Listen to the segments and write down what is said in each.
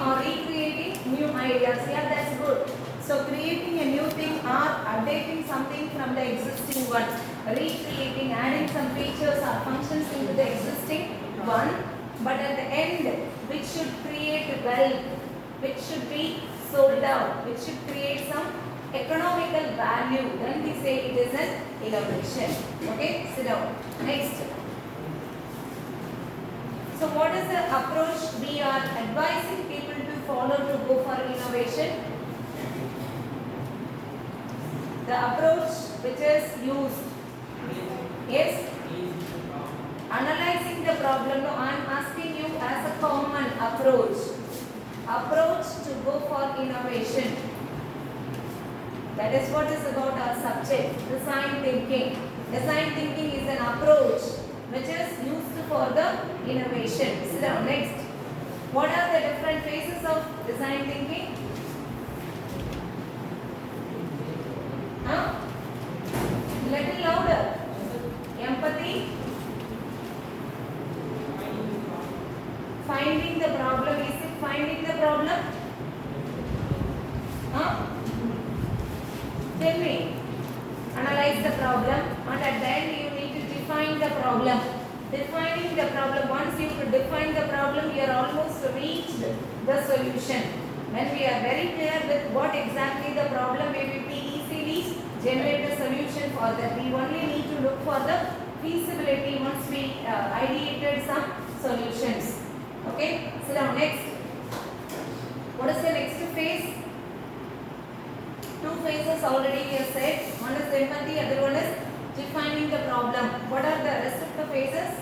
or recreating new ideas. Yeah, that's good. So creating a new thing or updating something from the existing one. Recreating, adding some features or functions into the existing one. But at the end, which should create wealth, which should be sold out, which should create some economical value. Then we say it is an innovation. Okay, sit down. Next. So what is the approach we are advising people to follow to go for innovation? The approach which is used is analyzing the problem. No, I am asking you as a common approach. Approach to go for innovation. That is what is about our subject, design thinking. Design thinking is an approach which is used for the innovation. Sit down. Next. What are the different phases of design thinking? Huh? Little louder. Empathy. Finding the problem. Is it finding the problem? Huh? Tell me. Analyze the problem, and at the end you need to define the problem. Defining the problem. Once you define the problem, you are almost reached the solution. When we are very clear with what exactly the problem may be, easily generate a solution for that. We only need to look for the feasibility once we ideated some solutions. Okay, sit down. Next. What is the next phase? Two phases already we have said. One is empathy, other one is defining the problem. What are the rest of the phases?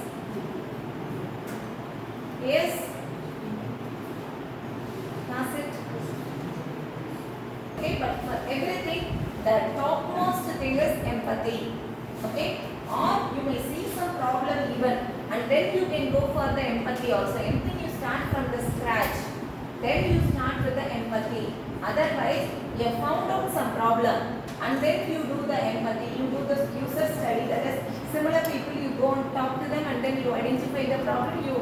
Yes? Pass it. Okay, but for everything, the topmost thing is empathy. Okay? Or you may see some problem even, and then you can go for the empathy also. Anything you start from the scratch, then you start with the empathy. Otherwise, you have found out some problem and then you do the empathy, you do the user study. That is, similar people, you go and talk to them and then you identify the problem, you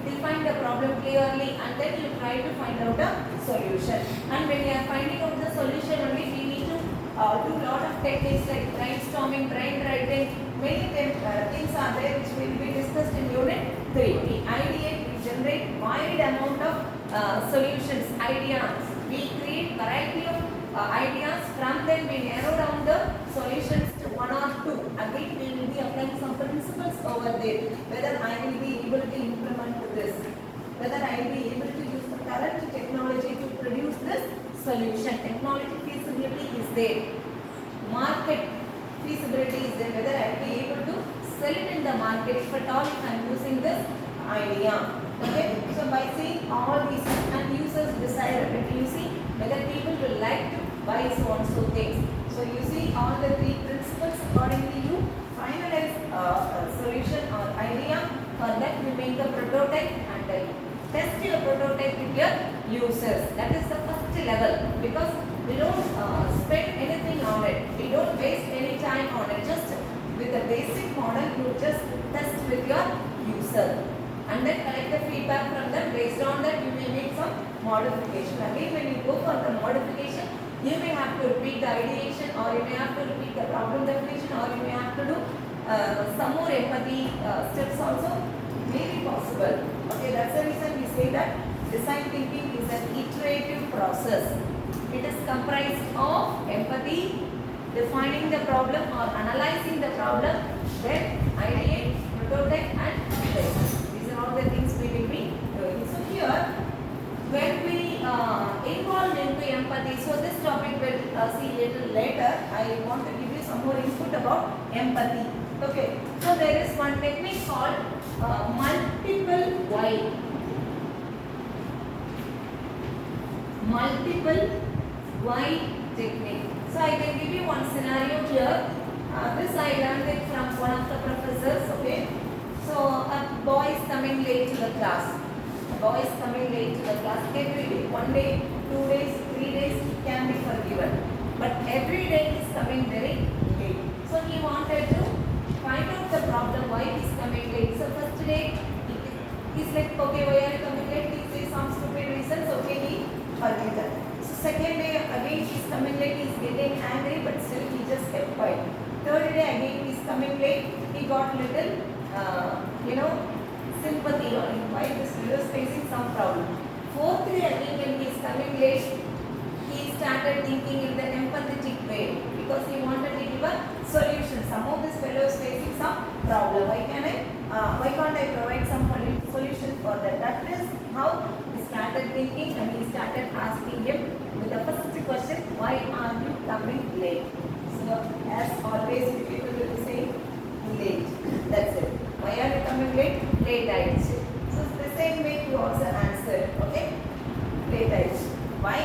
define the problem clearly and then you try to find out a solution. And when you are finding out the solution only, we need to do a lot of techniques like brainstorming, brainwriting. Many things are there which will be discussed in unit 3. We ideate, we generate wide amount of solutions, ideas. We create variety of ideas. From them we narrow down the solutions to 1 or 2. Again we will be applying some principles over there. Whether I will be able to implement this, whether I will be able to use the current technology to produce this solution. Technology feasibility is there. Market feasibility is there. Whether I will be able to sell it in the market if at all if I am using this idea. Okay, so by seeing all these and users decide you see whether people will like to buy so and so things. So you see all the 3 principles, accordingly you finalize a solution or idea. For that you make a prototype and test your prototype with your users. That is the first level, because we don't spend anything on it. We don't waste any time on it. Just with the basic model you just test with your user. And then collect the feedback from them. Based on that you may make some modification. Again when you go for the modification, you may have to repeat the ideation, or you may have to repeat the problem definition, or you may have to do some more empathy steps also. May be possible. Okay, that's the reason we say that design thinking is an iterative process. It is comprised of empathy, defining the problem or analyzing the problem, then ideate, prototype and test. All the things we will be doing. So here, when we involve into empathy, so this topic we'll see little later. I want to give you some more input about empathy. Okay, so there is one technique called multiple why. Multiple why technique. So I can give you one scenario here. This I learned it from one of the professors. Okay. So a boy is coming late to the class. A boy is coming late to the class every day. 1 day, 2 days, 3 days can be forgiven. But every day he is coming very late. So he wanted to find out the problem why he is coming late. So first day he's like, okay, why are you coming late? He says some stupid reasons. Okay, he forget that. So second day again he is coming late, he is getting angry, but still he just kept quiet. Third day again he is coming late, he got little sympathy on him. Why this fellow is facing some problem. Fourth day again when he is coming late, he started thinking in the empathetic way because he wanted to give a solution. Some of this fellow is facing some problem. Why can't I provide some solution for that? That is how he started thinking, and he started asking him with the first question, why are you coming late? So as always people will say late. That's it. Why are you coming late? Late ஆயிடுச்சு. So the same way you also answer. Okay? Late ஆயிடுச்சு. Why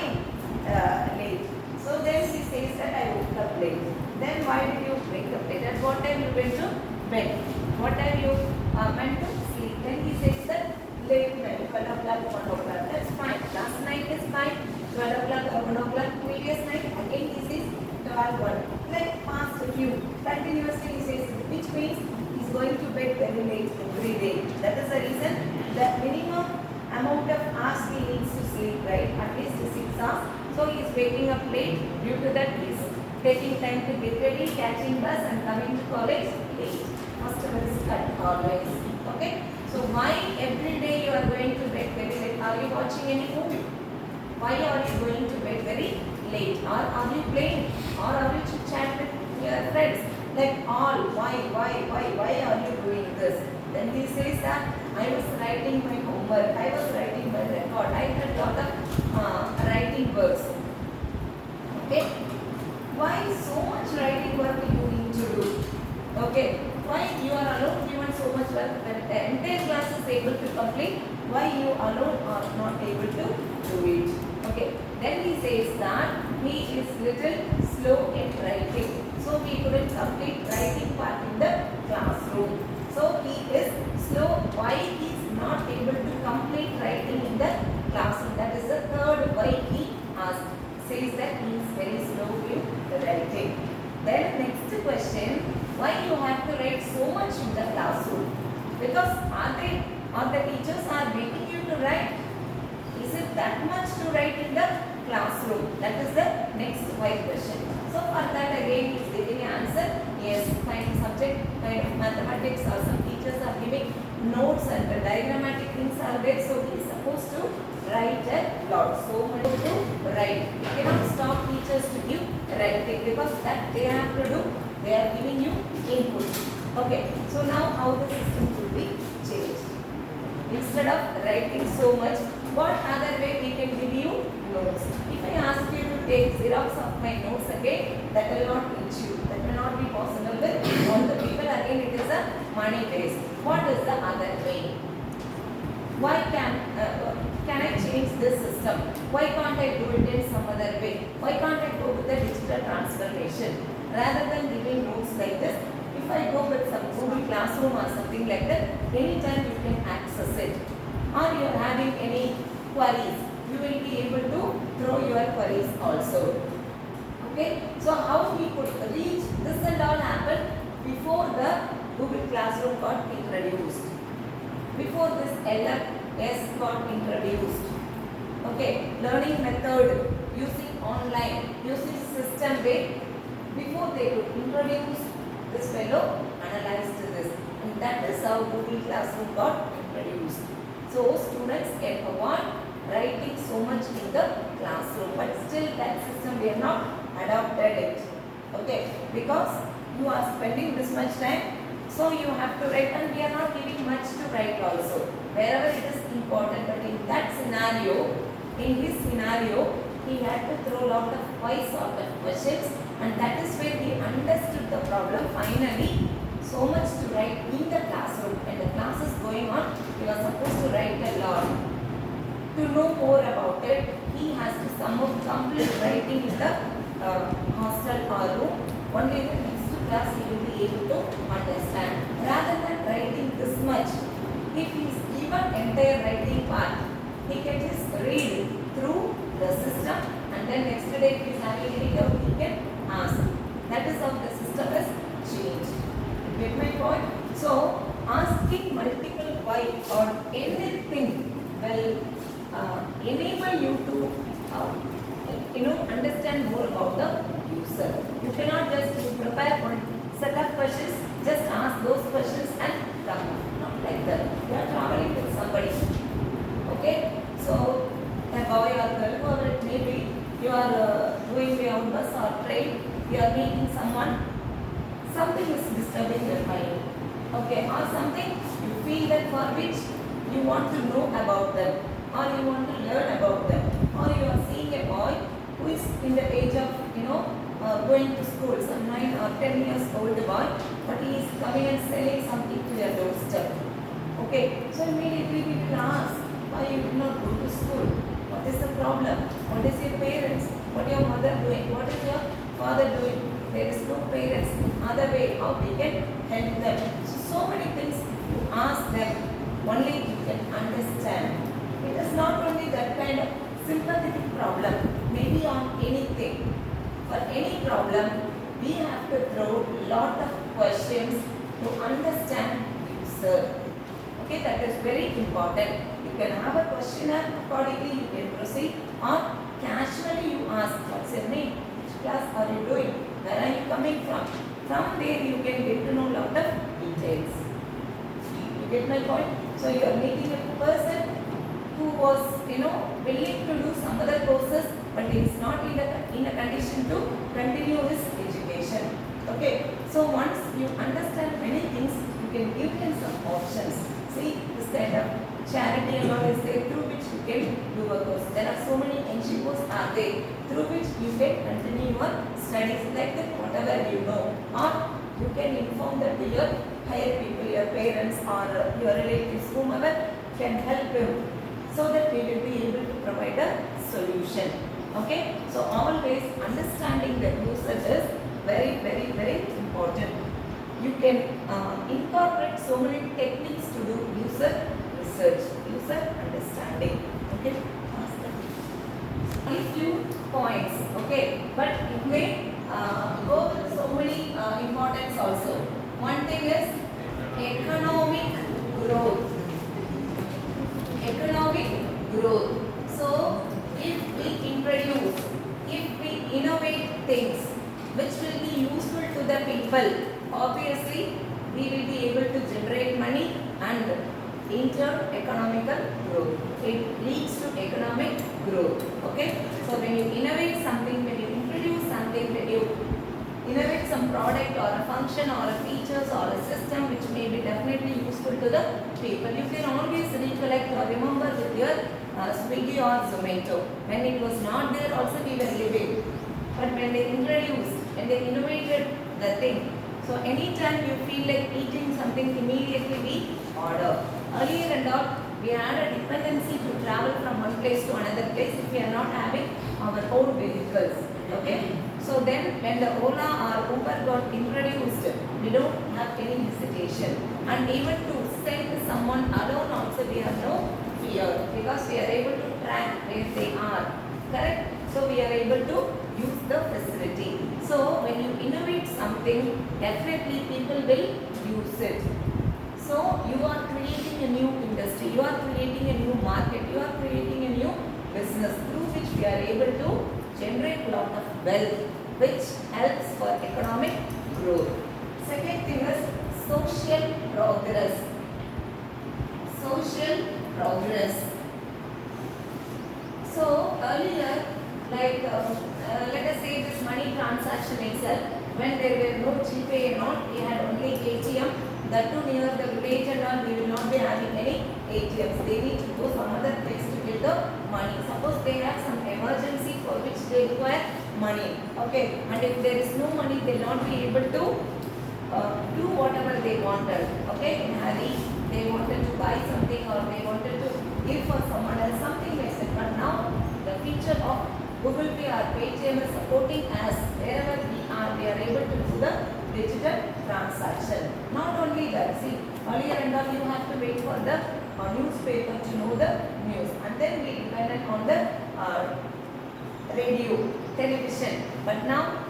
late? So then he says that I woke up late. Then why did you wake up late? At what time you went to bed? What time you went to sleep? Then he says that late night, 12 o'clock, 1 o'clock. That's fine. Last night is fine. 12 o'clock or 1 o'clock. Previous night again he says 12, 1. Like past few. Continuously he says, which means he's going to bed very late every day. That is the reason the minimum amount of hours he needs to sleep, right? At least 6 hours. So he is waking up late. Due to that he is taking time to get ready, catching bus and coming to college late. First of all is cut always. Okay? So why every day you are going to bed very late? Are you watching any movie? Why are you going to bed very late? Or are you playing? Or are you chit-chat with your friends? Like all, why are you doing this? Then he says that I was writing my homework, I was writing my record, I had lot of writing works. Okay? Why so much writing work you need to do? Okay? Why you are alone given so much work when the entire class is able to complete? Why you alone are not able to do it? Okay? Then he says that he is little slow in writing. So he couldn't complete writing part in the classroom. So he is slow. Why he is not able to complete writing in the classroom? That is the third why he asked. Says that he is very slow in writing. Then next question, why you have to write so much in the classroom? Because are the teachers are making you to write? Is it that much to write in the classroom? That is the next why question. So for that again he is giving an answer. Yes, kind of subject, kind of mathematics, or some teachers are giving notes and the diagrammatic things are there. So he is supposed to write a lot. So much to write. You cannot stop teachers to give writing because that they have to do. They are giving you input. Okay. So now how the system could be changed? Instead of writing so much, what other way we can give you notes? If I ask you to take Xerox of my notes again, that will not reach you. That will not be possible with all the people. Again, it is a money waste. What is the other way? Why can I change this system? Why can't I do it in some other way? Why can't I go with the digital transformation? Rather than giving notes like this, if I go with some Google Classroom or something like that, anytime you can access it. Or you are having any queries, you will be able to throw your queries also. Okay, so how we could reach this and all happened before the Google Classroom got introduced. Before this LMS got introduced. Okay, learning method using online, using system way. Before they could introduce this fellow analyzed this, and that is how Google Classroom got introduced. So students can avoid writing so much in the classroom, but still that system we have not adopted it. Okay, because you are spending this much time, so you have to write, and we are not giving much to write also. Wherever it is important, but in that scenario, in his scenario, he had to throw a lot of why sort of questions, and that is where he understood the problem finally. So much to write in the classroom, and the class is going on, you are supposed to write a lot. To know more about it, he has to somehow complete writing in the hostel or room. Only the next class he will be able to understand. Rather than writing this much, if he is given entire writing part, he can just read through the system, and then next day if he is having any doubt, he can ask. That is how the system is changed. You get my point? So, asking multiple why or anything will enable you to uh, understand more about the user. You cannot just prepare one set of questions, just ask those questions and come. Not like that. You are traveling with somebody. Okay? So, a boy or girl, whoever it may be, you are going by on bus or train, you are meeting someone, something is disturbing your mind. Okay? Or something you feel that for which you want to know about them, or you want to learn about them, or you are seeing a boy who is in the age of going to school, some 9 or 10 years old boy, but he is coming and selling something to your doorstep. Okay, so immediately we will ask, why you did not go to school? What is the problem? What is your parents? What your mother doing? What is your father doing? There is no parents. Other way, how we can help them? So many things you ask them, only you can understand. It is not only that kind of sympathetic problem, maybe on anything. For any problem, we have to throw lot of questions to understand user. Okay, that is very important. You can have a questionnaire, accordingly you can proceed, or casually you ask, what's your name? Which class are you doing? Where are you coming from? From there you can get to know lot of details. You get my point? So you are meeting a person who was, willing to do some other courses, but he is not in a condition to continue his education. Okay, so once you understand many things, you can give him some options. See, this kind of charity and all is there through which you can do a course. There are so many NGOs are there through which you can continue your studies like that, whatever you know, or you can inform that to your higher people, your parents or your relatives, whomever can help you, so that we will be able to provide a solution. Okay, so always understanding the user is very, very, very important. You can incorporate so many techniques to do user research, user understanding. Okay, only few points. Okay, but it may go with so many importance also. One thing is economic growth. Economic growth. So, if we introduce, if we innovate things which will be useful to the people, obviously we will be able to generate money and enter economical growth. It leads to economic growth. Okay. So, when you innovate something, when you introduce something, when you innovate some product or a function or a features or a system which may be definitely useful to the people, you can always recollect or remember with your Swiggy or Zomato. When it was not there also we were living, but when they introduced, when they innovated the thing, so anytime you feel like eating something, immediately we order. Earlier and all, we had a dependency to travel from one place to another place if we are not having our own vehicles. Okay. So then when the Ola or Uber got introduced, we don't have any hesitation. And even to send someone alone also we have no fear, because we are able to track where they are. Correct? So we are able to use the facility. So when you innovate something, definitely people will use it. So you are creating a new industry, you are creating a new market, you are creating a new business through which we are able to generate a lot of wealth, which helps for economic growth. Second thing is social progress. Social progress. So earlier, like let us say this money transaction itself, when there were no GPay and all, we had only ATM. That too near the village and all, we will not be having any ATMs. They need to go some other place to get the money. Suppose they have some emergency for which they require money. Okay, and if there is no money, they will not be able to do whatever they wanted. Okay, in hurry, they wanted to buy something or they wanted to give for someone else, something like that. But now the feature of Google Pay or Paytm is supporting us. Wherever we are able to do the digital transaction. Not only that, see, earlier and all you have to wait for the newspaper to know the news, and then we depended on the radio, television. But now,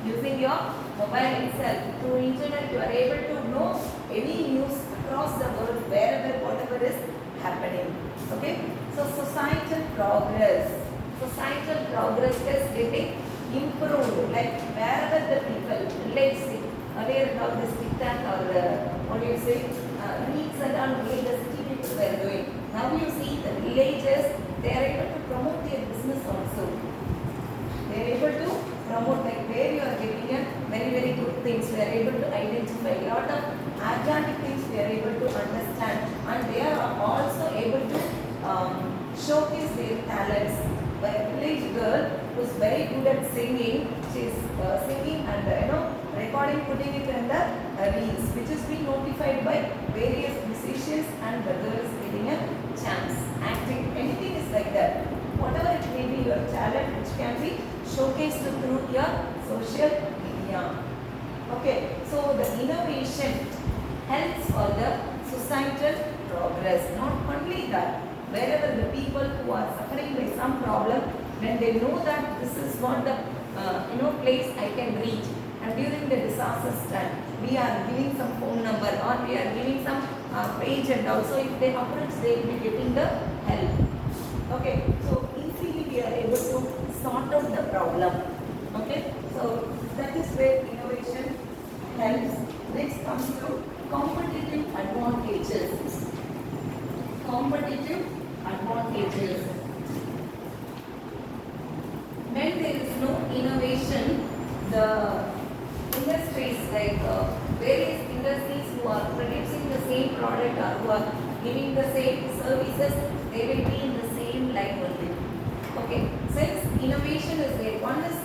using your mobile itself, through internet, you are able to know any news across the world, wherever, whatever is happening. Okay? So, societal progress. societal progress is getting improved. Like wherever the people, let's see, earlier about the stick or what do you say, reads and all only the city people were doing. Now you see the villages, they are able to promote their business also. They are able to promote, like where you are getting a very very good things. We are able to identify a lot of organic things. We are able to understand, and they are also able to showcase their talents. By a village girl who is very good at singing, she is singing and recording, putting it in the reels, which is being notified by various musicians, and the girl is getting a chance. Acting, anything is like that. Whatever it may be, your talent which can be showcased through your social media. Okay, so the innovation helps for the societal progress. Not only that, wherever the people who are suffering by some problem, when they know that this is what the place I can reach, and during the disaster time, we are giving some phone number or we are giving some page, and also if they approach, they will be getting the help. Okay, so easily we are able to sort out the problem. Okay, so that is where innovation helps. Next comes to competitive advantages. Competitive advantages. When there is no innovation, the industries like various industries who are producing the same product or who are giving the same services, they will be in the same line only. Okay, since innovation is there, one is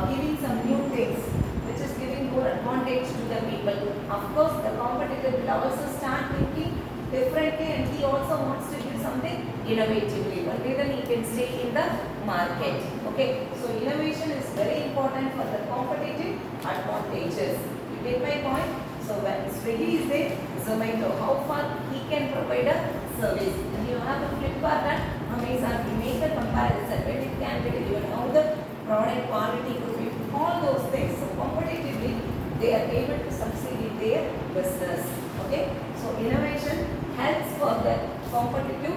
giving some new things, which is giving more advantage to the people. Of course, the competitor will also start thinking differently, and he also wants to give something innovatively, but then he can stay in the market. Okay, so innovation is very important for the competitive advantages. You get my point? So when Swiggy is there, Zomato, how far he can provide a service, and you have a Flipkart and Amazon, we make a comparison when it can be delivered, how the product quality could be, all those things. So competitively, they are able to succeed in their business. Okay, so innovation helps for the competitive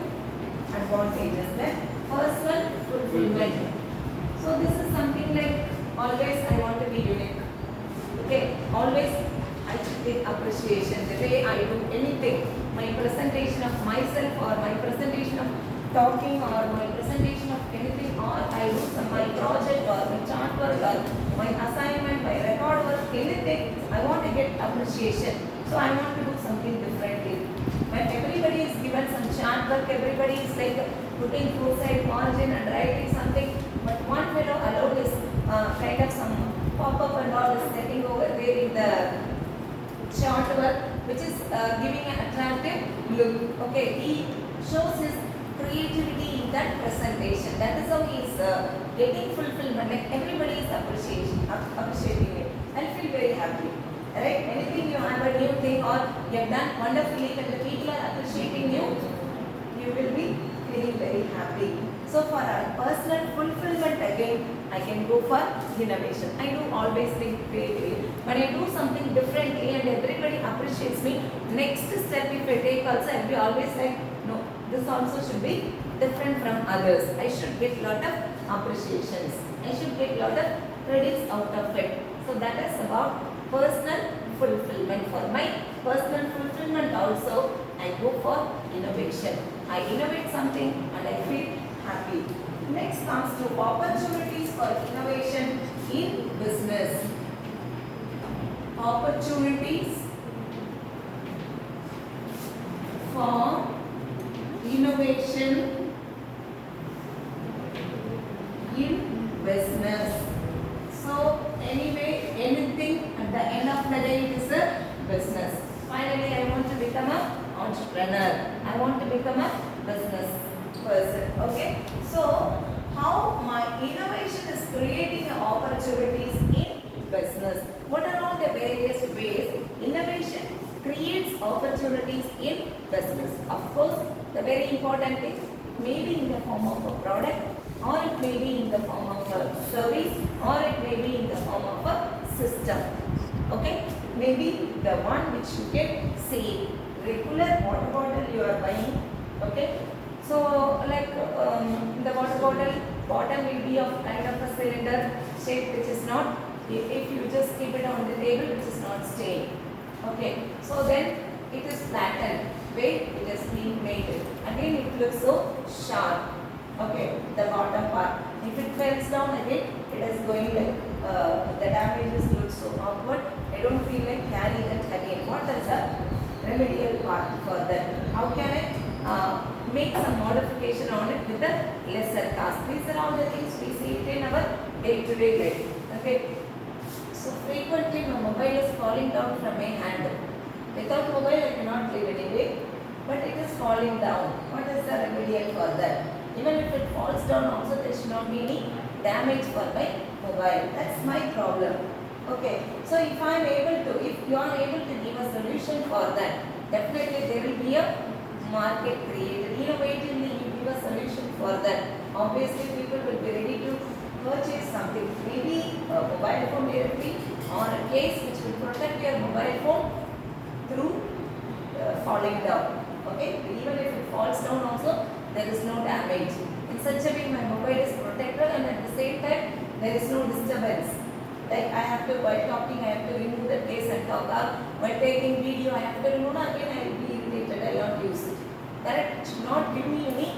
advantages. Then personal fulfillment. So this is something like always I want to be unique. Okay, always I should get appreciation. The way I do anything, my presentation of myself or my presentation of talking or my presentation of anything, or I do some my project or my chart work or my assignment, my record work, anything, I want to get appreciation. So I want to do something differently. When everybody is given some chart work, everybody is like putting four-side margin and writing something, but one fellow allowed is kind of some pop-up and all is setting over there in the chart work, which is giving an attractive look. Okay, he shows his creativity in that presentation. That is how he is getting fulfillment. Like everybody is appreciating it. I feel very happy. Right? Anything you have a new thing or you have done wonderfully, when the people are appreciating you, you will be feeling very happy. So for our personal fulfillment again, I can go for innovation. I do always think creatively. When I do something differently and everybody appreciates me, next step if I take also, I will be always like, no, this also should be different from others. I should get lot of appreciations. I should get lot of credits out of it. So that is about personal fulfillment. For my personal fulfillment also, I go for innovation. I innovate something and I feel happy. Next comes to opportunities for innovation in business. Opportunities for innovation in business. So anyway, anything at the end of the day, it is a business. Finally, I want to become an entrepreneur. I want to become a business person. Okay. So how my innovation is creating opportunities in business. What are all the various ways innovation creates opportunities in business? Of course, the very important thing may be in the form of a product, or it may be in the form of a service, or it may be in the form of a system. Okay, maybe the one which you can see regular water bottle you are buying. Okay, so like the water bottle bottle, bottom will be of kind of a cylinder shape which is not, if you just keep it on the table, which is not stained. Okay, so then it is flattened where it is being made. Again it looks so sharp. Okay, the bottom part. If it falls down again, it is going like the damages look so awkward. I don't feel like carrying it again. What is the remedial part for that? How can I make some modification on it with a lesser cost? These are all the things we see it in our day-to-day life. Okay. So frequently my mobile is falling down from my hand. Without mobile I cannot live anyway, but it is falling down. What is the remedial for that? Even if it falls down also there should not be any damage for my mobile. That's my problem. Okay. So if I am able to, if you are able to give a solution for that, definitely there will be a market created. Innovatively you give a solution for that. Obviously people will be ready to purchase something. Maybe a mobile phone therapy or a case which will protect your mobile phone through falling down. Okay. Even if it falls down also, there is no damage. In such a way my mobile is protected and at the same time there is no disturbance. Like I have to, while talking I have to remove the case and talk up. While taking video I have to remove, again I will be irritated, I will not use it. That should not give me any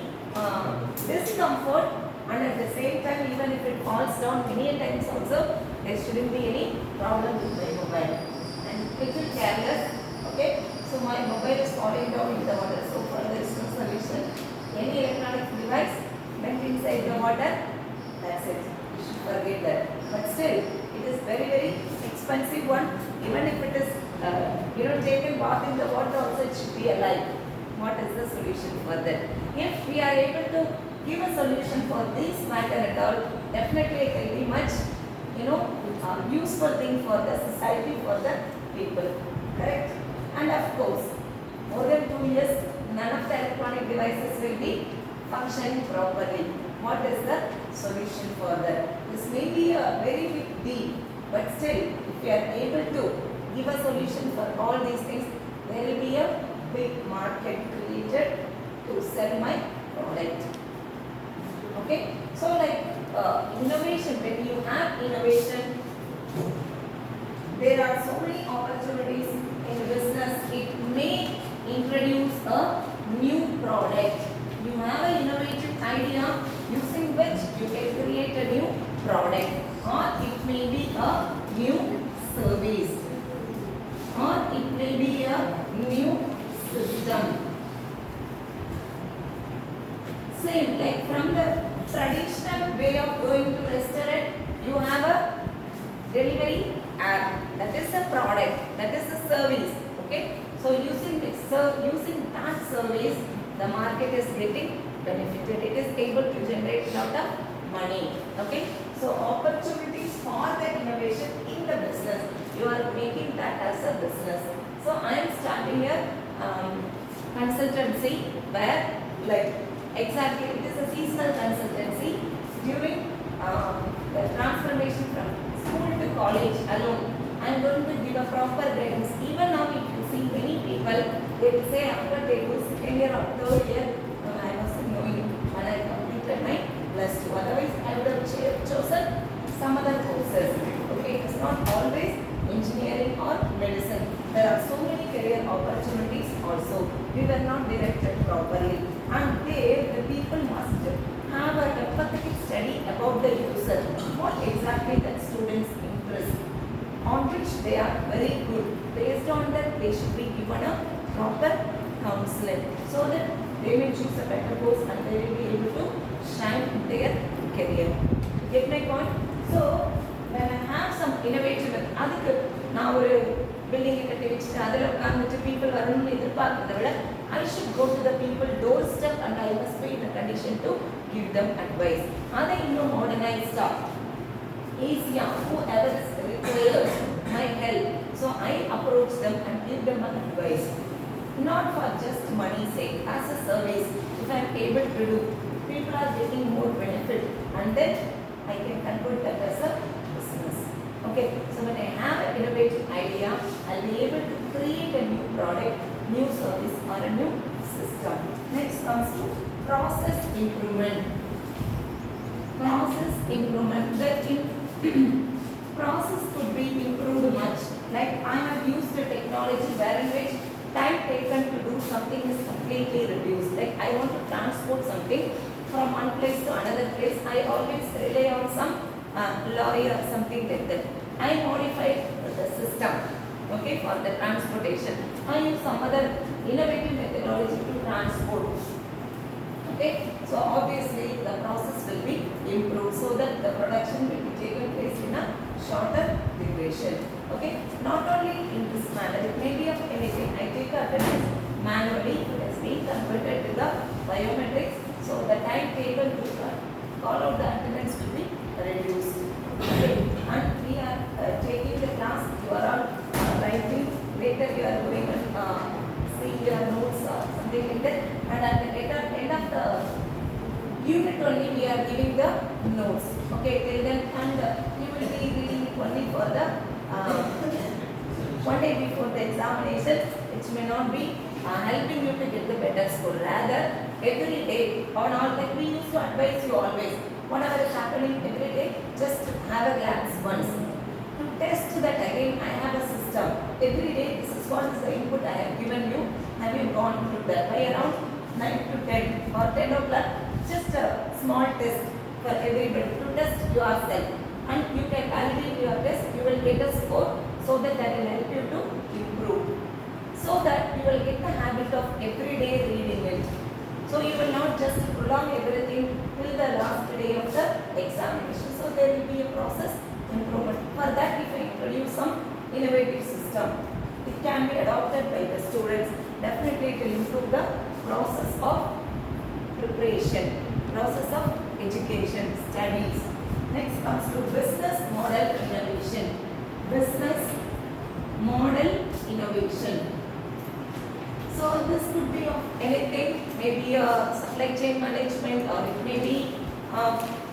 discomfort, and at the same time even if it falls down many times also, there shouldn't be any problem with my mobile. And little careless. Okay. So my mobile is falling down in the water, so far there is no solution. Any electronic device went inside the water, that's it. You should forget that. But still, it is very expensive one. Even if it is, taken bath in the water also, it should be alive. What is the solution for that? If we are able to give a solution for this matter at all, definitely it will be much, useful thing for the society, for the people. Correct? And of course, more than 2 years, none of the electronic devices will be functioning properly. What is the solution for that? This may be a very big deal, but still, if we are able to give a solution for all these things, there will be a big market created to sell my product. Okay? So like innovation, when you have innovation, there are so many opportunities in business. It may introduce a new product. You have an innovative idea using which you can create a new product, or it may be a new service, or it may be a new system. Same like from the traditional way of going to restaurant, you have a delivery app. That is a product, that is a service. Okay, so using that service, the market is getting benefited. It is able to generate a lot of money. Okay, so opportunities for the innovation in the business, you are making that as a business. So I am starting a consultancy where, like, exactly it is a seasonal consultancy during the transformation from school to college alone. I am going to give a proper guidance. Even now, if you see many people, they will say after they do second year or third year, I was knowing when I completed my +2. Otherwise, I would have chosen some other courses. Okay, it's not always engineering or medicine. There are so many career opportunities also. We were not directed properly. And there, the people must have a empathetic study about the user. What exactly that student's interest, on which they are very good. Based on that, they should be given a proper counseling so that they may choose a better course and they will be able to shine in their career. Get my point? So, when I have some innovative, அதுக்கு நான் ஒரு building கட்டி வச்சுட்டு அதில் உட்காந்துட்டு people வரணும்னு எதிர்பார்க்கிறத விட, I should go to the people doorstep and I must be in a condition to give them advice. அதை இன்னும் modernized easier, whoever is requires my help. So I approach them and give them an advice. Not for just money's sake, as a service. If I am able to do, people are getting more benefit, and then I can convert that as a business. Okay, so when I have an innovative idea, I'll be able to create a new product, new service, or a new system. Next comes to process improvement. Process improvement. Process could be improved much. Like I have used a technology wherein which time taken to do something is completely reduced. Like I want to transport something from one place to another place. I always rely on some lorry or something like that. I modified the system, okay, for the transportation. I use some other innovative methodology to transport. Okay, so obviously the process will be improved so that the production will be taken place in a shorter duration. Okay, not only in this manner, it may be of anything. I take attendance manually, it has been converted to the biometrics, so the time taken to call out the attendance will be reduced. Okay, and we are taking the class, you are all writing, later you are going and seeing your notes or something like that, and at the later end of the unit only we are giving the notes. Okay, till then, and you will be reading it only for the one day before the examination, which may not be helping you to get the better score. Rather, every day on all, like we used to advise you always, whatever is happening every day, just have a glance once. To test that again, I have a system. Every day, this is what is the input I have given you. Have you gone through that? By around 9 to 10 or 10 o'clock, just a small test for everybody to test yourself. And you can validate your test, you will get a score, so that will help you to improve. So that you will get the habit of everyday reading it. So you will not just prolong everything till the last day of the examination. So there will be a process improvement. For that, if I introduce some innovative system, it can be adopted by the students. Definitely it will improve the process of preparation, process of education, studies. Next comes to business model innovation. Business model innovation. So this could be of anything, maybe a supply chain management, or it may be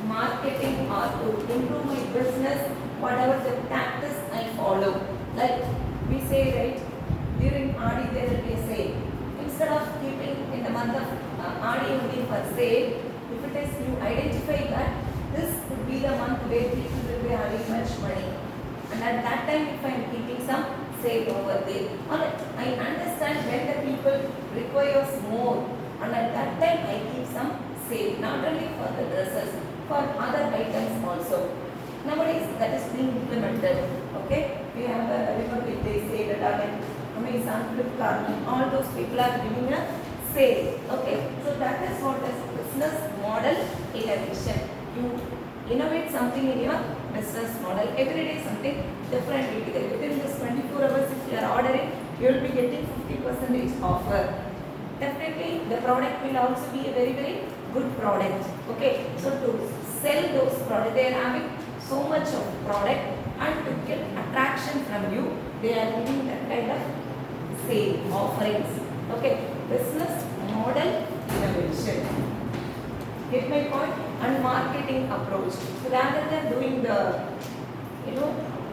marketing, or to improve my business, whatever the tactics I follow. Like we say, right, during Adi there will be a sale. Instead of keeping in the month of Adi only for sale, if it is you identify that this could be the month where people will be having much money, and at that time if I am keeping some sale over there, I understand when the people requires more, and at that time I keep some sale, not only for the dresses, for other items also. Nowadays that is being implemented. Okay, we have a Republic Day sale at Amazon, Flipkart, all those people are giving a sale. Okay, so that is what is business model innovation. You innovate something in your business model. Every day something different will be there. Within this 24 hours, if you are ordering, you will be getting 50% offer. Definitely, the product will also be a very good product. Okay, so to sell those products, they are having so much of product, and to get attraction from you, they are giving that kind of sale offerings. Okay, business model innovation. Get my point? And marketing approach. So rather than doing the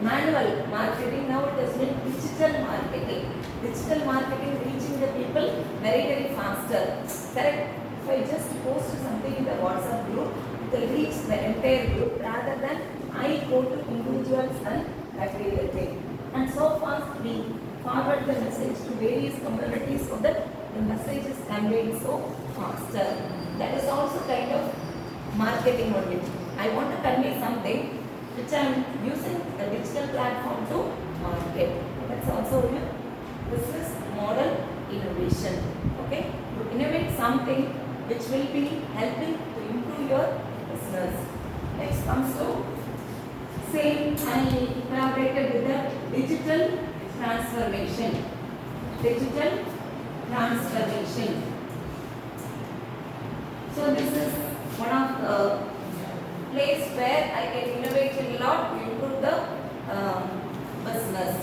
manual marketing, now it has been digital marketing. Digital marketing reaching the people very faster. Correct? If I just post something in the WhatsApp group, it will reach the entire group rather than I go to individuals and agree the thing. And so fast we forward the message to various communities so that the message is conveyed so faster. That is also kind of marketing only. I want to convey something which I am using the digital platform to market. That's also your business model innovation. Okay, to innovate something which will be helping to improve your business. Next comes to same, I collaborated with the digital transformation. Digital transformation. So this is one of the place where I can innovate a lot to improve the business.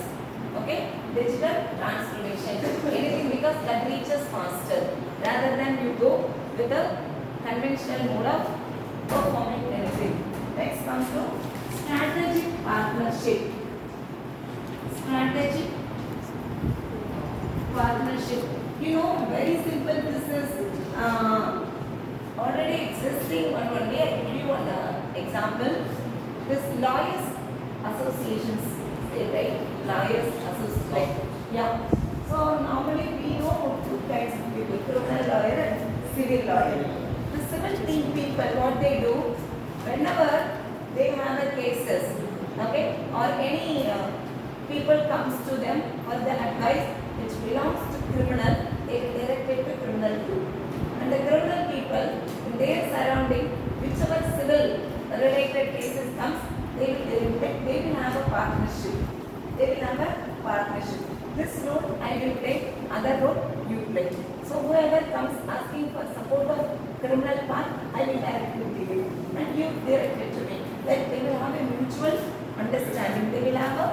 Okay, digital transformation. Anything, because that reaches faster rather than you go with the conventional mode of performing anything. Next comes to strategic partnership. Strategic partnership. Very simple. This is already existing one day. I give you one example, this lawyers associations, they write lawyers associations. Like, yeah. So normally we know two types of people, criminal lawyer and civil lawyer. The civil team people, what they do, whenever they have a cases, okay, or any people comes to them for the advice which belongs to criminal, they direct it to criminal too. And the criminal people in their surrounding, whichever civil related cases comes, they will have a partnership. They will have a partnership. This role I will take, other role you play. So whoever comes asking for support of criminal part, I will direct it to you and you direct it to me. Like they will have a mutual understanding. They will have a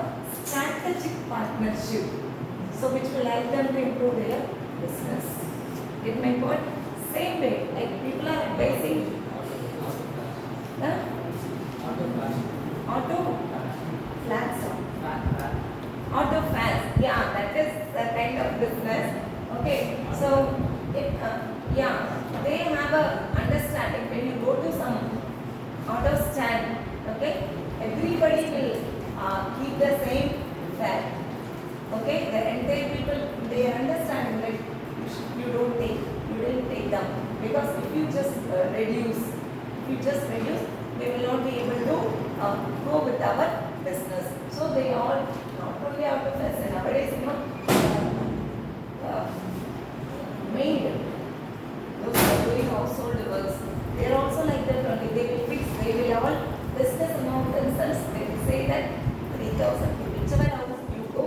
strategic partnership. So which will help them to improve their business. Get my point? Same way, like people are advising auto flats. Auto fans, yeah, that is the kind of business. Okay, so yeah, they have a understanding when you go to some auto stand. Okay, everybody will keep the same fare. Okay, the entire people they are understanding that you didn't take them because if you just reduce, they will not be able to go with our business. So they all not only out of us and nowadays maid, those who are doing household works, they are also like that only. They will fix, they will all business among themselves. They will say that 3,000. Whichever house you go,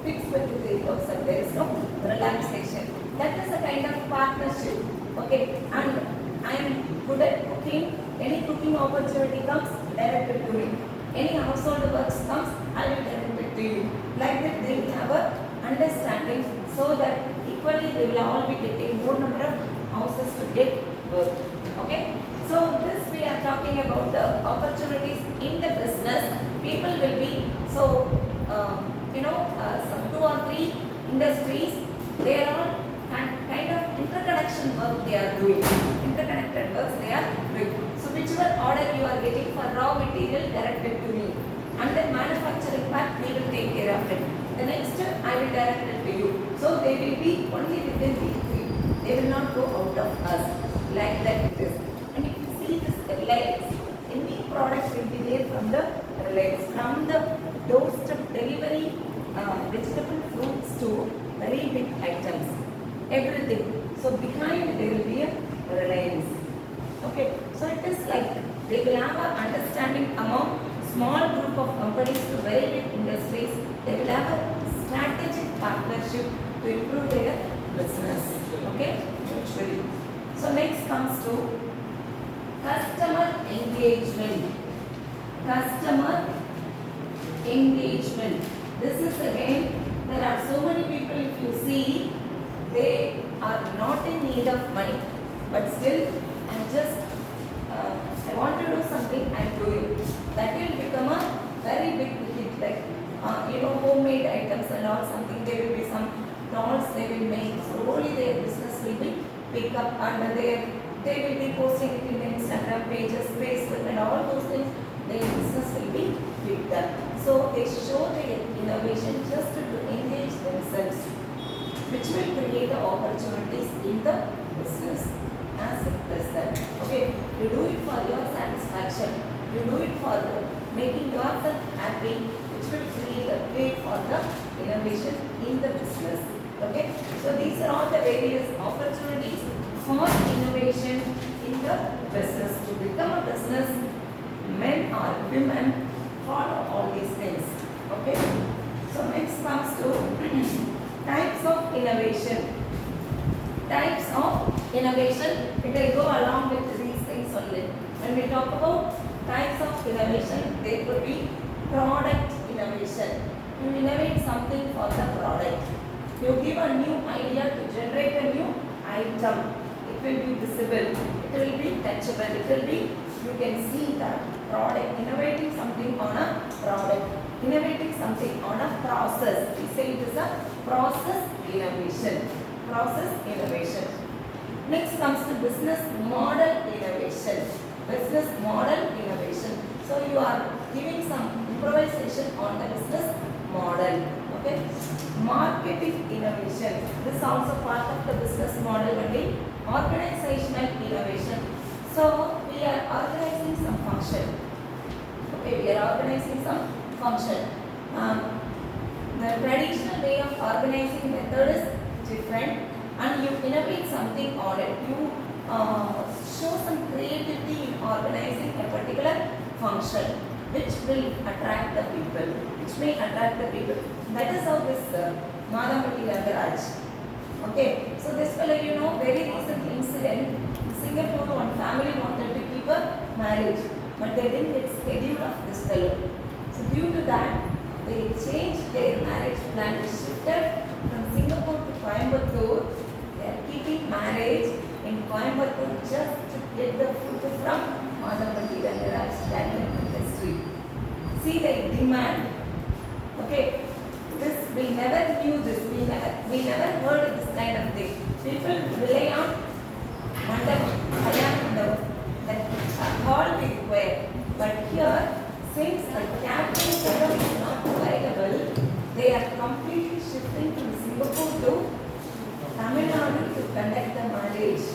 fix with 3,000. There is no relaxation. That is a kind of partnership. Okay, and I am good at cooking. Any cooking opportunity comes, direct it to me. Any household works comes, I will direct it to you. Like that, they will have a understanding so that equally they will all be getting more number of houses to get work. Okay, so this we are talking about the opportunities in the business. People will be so some 2 or 3 industries. They are all kind of interconnection work they are doing. Interconnected works they are doing. So whichever order you are getting for raw material, direct it to me. And then manufacturing part, we will take care of it. The next I will direct it to you. So they will be only within the three. They will not go out of us. Like that it is. And if you see this Reliance, any product will be there from the Reliance. From the doorstep delivery, vegetable, fruits to very big items. Everything. So behind there will be a Reliance. Okay. So it is like they will have an understanding among small group of companies to very big industries. They will have a strategic partnership to improve their business. Okay. Mutually. So next comes to customer engagement. Customer engagement. This is again, there are so many people, if you see, they are not in need of money, but still I want to do something, I am doing. That will become a very big hit, like homemade items and all, something. There will be some dolls they will make. Slowly their business will be pick up and they will be posting it in the Instagram pages, Facebook and all those things. Their business will be picked up. So they show their innovation just to engage themselves, which will create the opportunities in the business. As simple as that. Okay, you do it for your satisfaction. You do it for making yourself happy, which will create a way for the innovation in the business. Okay, so these are all the various opportunities for innovation in the business. To become a business, men or women follow all these things. Okay, so next comes to types of innovation. Types of innovation, it will go along with these things only. When we talk about types of innovation, there could be product innovation. You innovate something for the product. You give a new idea to generate a new item. It will be visible, it will be touchable, it will be, you can see that product, innovating something on a product, innovating something on a process. We say it is a process innovation. Process innovation. Next comes to business model innovation. business model innovation. So you are giving some improvisation on the business model. Okay. Marketing innovation. This is also part of the business model only. Organizational innovation. So we are organizing some function. Okay, we are organizing some function. The traditional way of organizing method is different, and you innovate something on it. You show some creativity in organizing a particular function, which will attract the people, which may attract the people. That is how this Madhampati Rangaraj. Okay, so this fellow, you know, very recent incident in Singapore, one family wanted to keep a marriage, but they didn't get schedule of this fellow. So due to that, they changed their marriage plan. They shifted from Singapore to Coimbatore. They are keeping marriage in Coimbatore just to get the food from Madhampati Rangaraj Diamond Industry. See the demand. Okay, this we never knew this. We never heard of this kind of thing. People rely on Mandapam, Kalyan Mandapam, that hall we require. But here, since the capital setup is not available, they are completely shifting from Singapore to Tamil Nadu to conduct the marriage.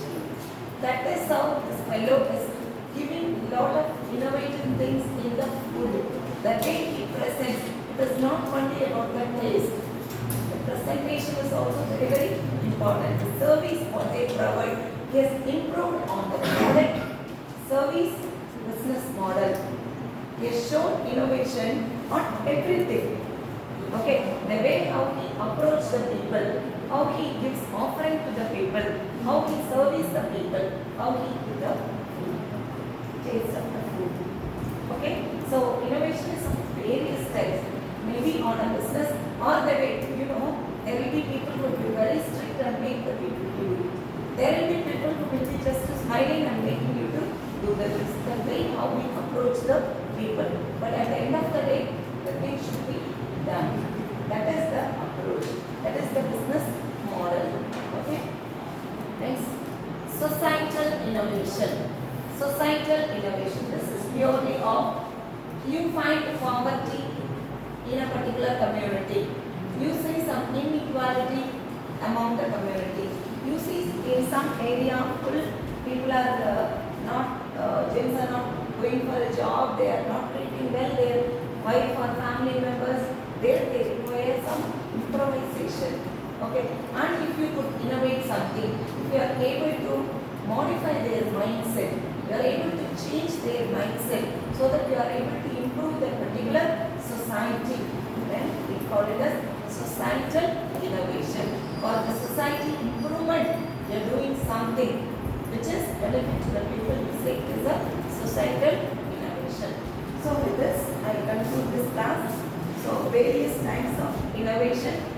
That is how this fellow is giving lot of innovative things in the food. The way he presents, it is not only about the taste. The presentation is also very, very important. The service what they provide, he has improved on the product, service, business model. He has shown innovation on everything. Okay, the way how he approaches the people, how he gives offering to the people, how he services the people, how he gives the food, taste of the food. Okay, so innovation is of various types. Maybe on a business or the way, you know, there will be people who will be very strict and make the people do it. There will be people who will be just smiling and making you to do the things. The way how we approach the people. But at the end of the day, the thing should be done. That is the approach. That is the business model. Okay. Next, societal innovation. Societal innovation. This is purely of you find poverty in a particular community. You see some inequality among the community. You see in some area, people are gents are not going for a job. They are not treating well their wife or family members. There they require some improvisation. Okay, and if you could innovate something, if you are able to modify their mindset, you are able to change their mindset so that you are able to improve the particular society, then we call it as societal innovation. For the society improvement, you are doing something which is benefit to the people. We say it is a societal innovation. So with this, I conclude this class. So various types of innovation